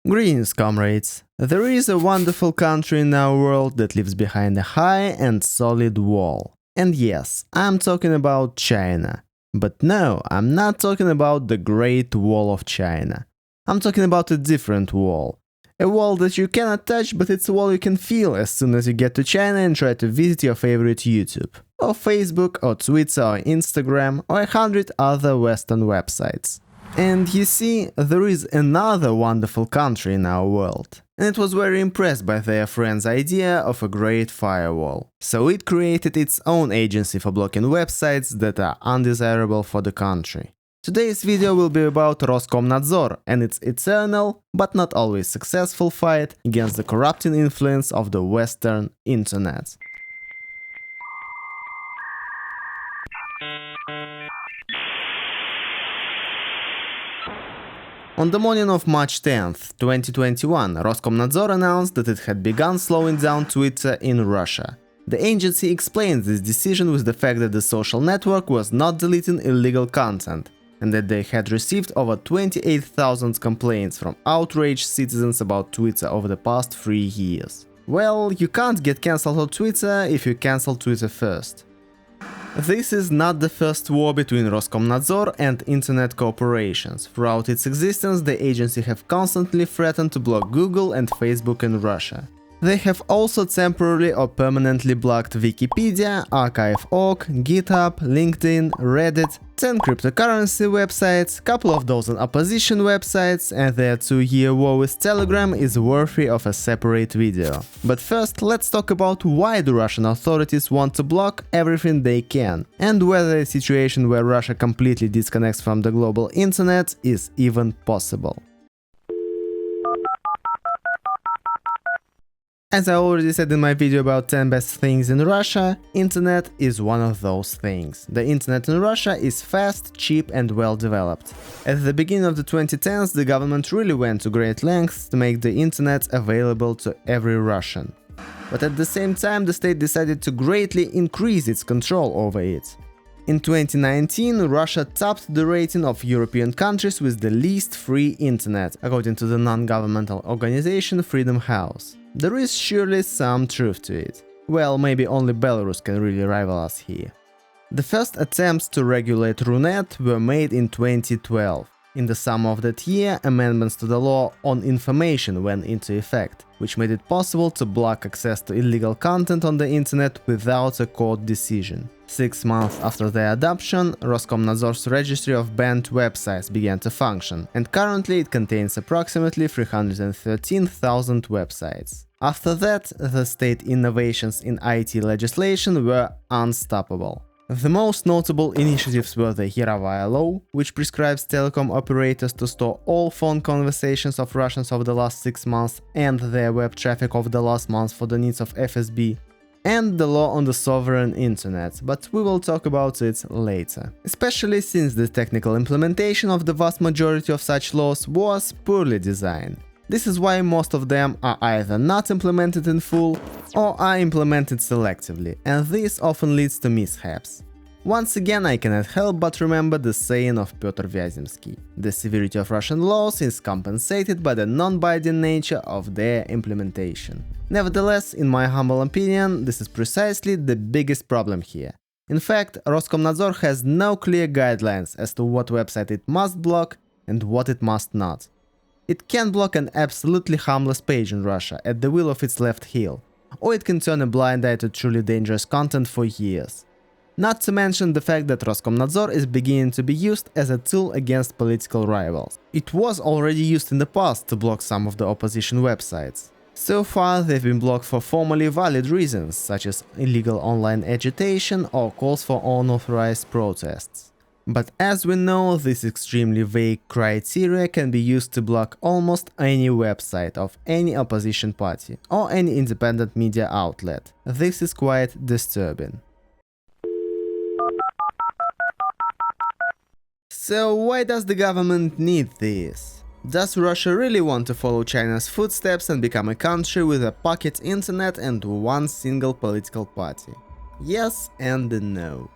Greetings, comrades. There is a wonderful country in our world that lives behind a high and solid wall. And yes, I'm talking about China. But no, I'm not talking about the Great Wall of China. I'm talking about a different wall. A wall that you cannot touch, but it's a wall you can feel as soon as you get to China and try to visit your favorite YouTube, or Facebook, or Twitter, or Instagram, or 100 other Western websites. And you see, there is another wonderful country in our world, and it was very impressed by their friend's idea of a great firewall. So it created its own agency for blocking websites that are undesirable for the country. Today's video will be about Roskomnadzor and its eternal, but not always successful fight against the corrupting influence of the Western Internet. On the morning of March 10th, 2021, Roskomnadzor announced that it had begun slowing down Twitter in Russia. The agency explained this decision with the fact that the social network was not deleting illegal content, and that they had received over 28,000 complaints from outraged citizens about Twitter over the past 3 years. Well, you can't get cancelled on Twitter if you cancel Twitter first. This is not the first war between Roskomnadzor and internet corporations. Throughout its existence, the agency have constantly threatened to block Google and Facebook in Russia. They have also temporarily or permanently blocked Wikipedia, Archive.org, GitHub, LinkedIn, Reddit, 10 cryptocurrency websites, couple of dozen opposition websites, and their 2-year war with Telegram is worthy of a separate video. But first, let's talk about why the Russian authorities want to block everything they can, and whether a situation where Russia completely disconnects from the global internet is even possible. As I already said in my video about 10 best things in Russia, internet is one of those things. The internet in Russia is fast, cheap and well developed. At the beginning of the 2010s, the government really went to great lengths to make the internet available to every Russian. But at the same time, the state decided to greatly increase its control over it. In 2019, Russia topped the rating of European countries with the least free internet, according to the non-governmental organization Freedom House. There is surely some truth to it. Well, maybe only Belarus can really rival us here. The first attempts to regulate Runet were made in 2012. In the summer of that year, amendments to the law on information went into effect, which made it possible to block access to illegal content on the internet without a court decision. 6 months after their adoption, Roskomnadzor's registry of banned websites began to function, and currently it contains approximately 313,000 websites. After that, the state innovations in IT legislation were unstoppable. The most notable initiatives were the Yarovaya law, which prescribes telecom operators to store all phone conversations of Russians over the last 6 months and their web traffic over the last month for the needs of FSB, and the law on the sovereign internet, but we will talk about it later. Especially since the technical implementation of the vast majority of such laws was poorly designed. This is why most of them are either not implemented in full or are implemented selectively, and this often leads to mishaps. Once again, I cannot help but remember the saying of Pyotr Vyazemsky: the severity of Russian laws is compensated by the non-binding nature of their implementation. Nevertheless, in my humble opinion, this is precisely the biggest problem here. In fact, Roskomnadzor has no clear guidelines as to what website it must block and what it must not. It can block an absolutely harmless page in Russia at the will of its left heel, or it can turn a blind eye to truly dangerous content for years. Not to mention the fact that Roskomnadzor is beginning to be used as a tool against political rivals. It was already used in the past to block some of the opposition websites. So far, they've been blocked for formally valid reasons, such as illegal online agitation or calls for unauthorized protests. But as we know, this extremely vague criteria can be used to block almost any website of any opposition party or any independent media outlet. This is quite disturbing. So why does the government need this? Does Russia really want to follow China's footsteps and become a country with a pocket internet and one single political party? Yes and no.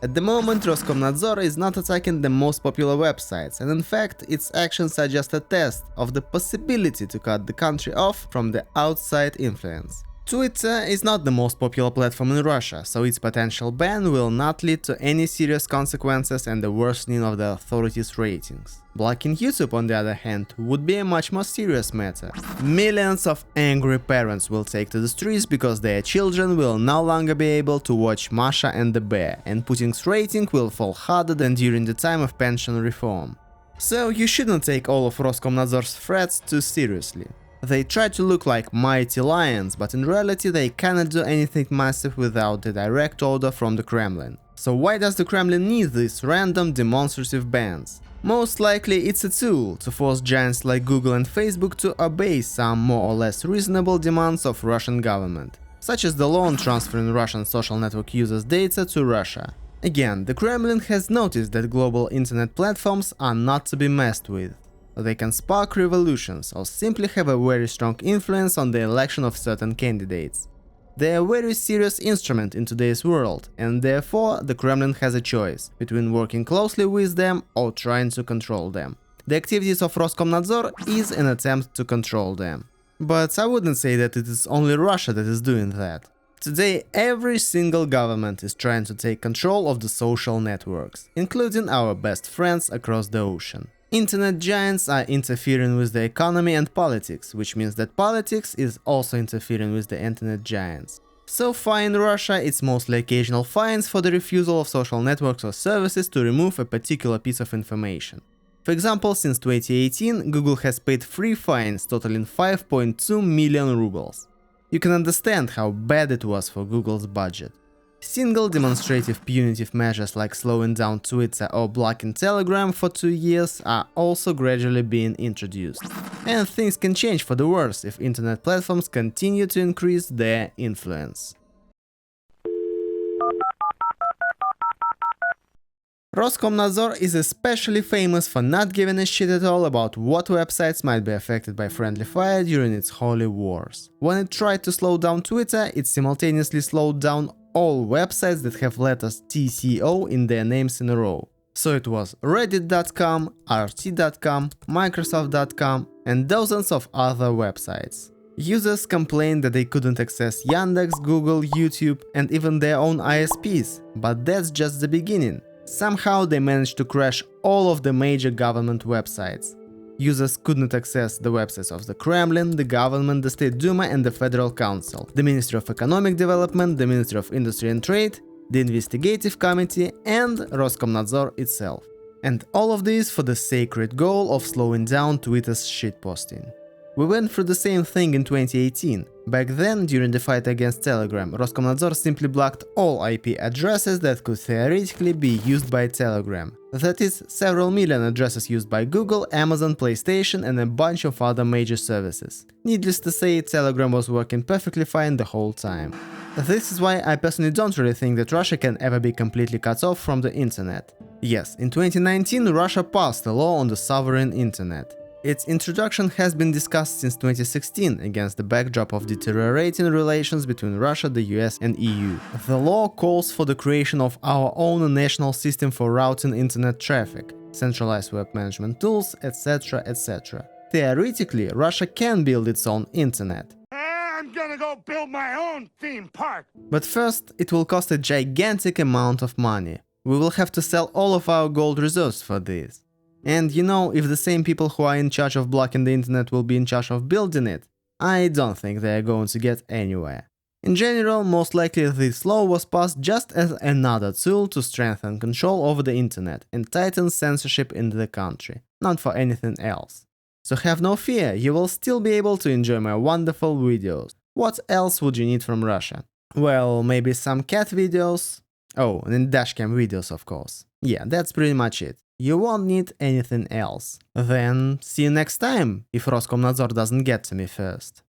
At the moment, Roskomnadzor is not attacking the most popular websites, and in fact, its actions are just a test of the possibility to cut the country off from the outside influence. Twitter is not the most popular platform in Russia, so its potential ban will not lead to any serious consequences and the worsening of the authorities' ratings. Blocking YouTube, on the other hand, would be a much more serious matter. Millions of angry parents will take to the streets because their children will no longer be able to watch Masha and the Bear, and Putin's rating will fall harder than during the time of pension reform. So you shouldn't take all of Roskomnadzor's threats too seriously. They try to look like mighty lions, but in reality they cannot do anything massive without the direct order from the Kremlin. So why does the Kremlin need these random demonstrative bans? Most likely it's a tool to force giants like Google and Facebook to obey some more or less reasonable demands of Russian government, such as the law on transferring Russian social network users' data to Russia. Again, the Kremlin has noticed that global internet platforms are not to be messed with. They can spark revolutions or simply have a very strong influence on the election of certain candidates. They are a very serious instrument in today's world, and therefore the Kremlin has a choice between working closely with them or trying to control them. The activities of Roskomnadzor is an attempt to control them. But I wouldn't say that it is only Russia that is doing that. Today, every single government is trying to take control of the social networks, including our best friends across the ocean. Internet giants are interfering with the economy and politics, which means that politics is also interfering with the internet giants. So far in Russia, it's mostly occasional fines for the refusal of social networks or services to remove a particular piece of information. For example, since 2018, Google has paid 3 fines totaling 5.2 million rubles. You can understand how bad it was for Google's budget. Single demonstrative punitive measures like slowing down Twitter or blocking Telegram for 2 years are also gradually being introduced. And things can change for the worse if internet platforms continue to increase their influence. Roskomnadzor is especially famous for not giving a shit at all about what websites might be affected by friendly fire during its holy wars. When it tried to slow down Twitter, it simultaneously slowed down all websites that have letters TCO in their names in a row. So it was reddit.com, rt.com, microsoft.com and dozens of other websites. Users complained that they couldn't access Yandex, Google, YouTube and even their own ISPs, but that's just the beginning. Somehow they managed to crash all of the major government websites. Users couldn't access the websites of the Kremlin, the government, the State Duma and the Federal Council, the Ministry of Economic Development, the Ministry of Industry and Trade, the Investigative Committee and Roskomnadzor itself. And all of this for the sacred goal of slowing down Twitter's shitposting. We went through the same thing in 2018. Back then, during the fight against Telegram, Roskomnadzor simply blocked all IP addresses that could theoretically be used by Telegram. That is, several million addresses used by Google, Amazon, PlayStation and a bunch of other major services. Needless to say, Telegram was working perfectly fine the whole time. This is why I personally don't really think that Russia can ever be completely cut off from the internet. Yes, in 2019 Russia passed a law on the sovereign internet. Its introduction has been discussed since 2016 against the backdrop of deteriorating relations between Russia, the US and EU. The law calls for the creation of our own national system for routing internet traffic, centralized web management tools, etc, etc. Theoretically, Russia can build its own internet. I'm gonna go build my own theme park! But first, it will cost a gigantic amount of money. We will have to sell all of our gold reserves for this. And you know, if the same people who are in charge of blocking the internet will be in charge of building it, I don't think they are going to get anywhere. In general, most likely this law was passed just as another tool to strengthen control over the internet and tighten censorship in the country, not for anything else. So have no fear, you will still be able to enjoy my wonderful videos. What else would you need from Russia? Well, maybe some cat videos? Oh, and dashcam videos, of course. Yeah, that's pretty much it. You won't need anything else. Then see you next time, if Roskomnadzor doesn't get to me first.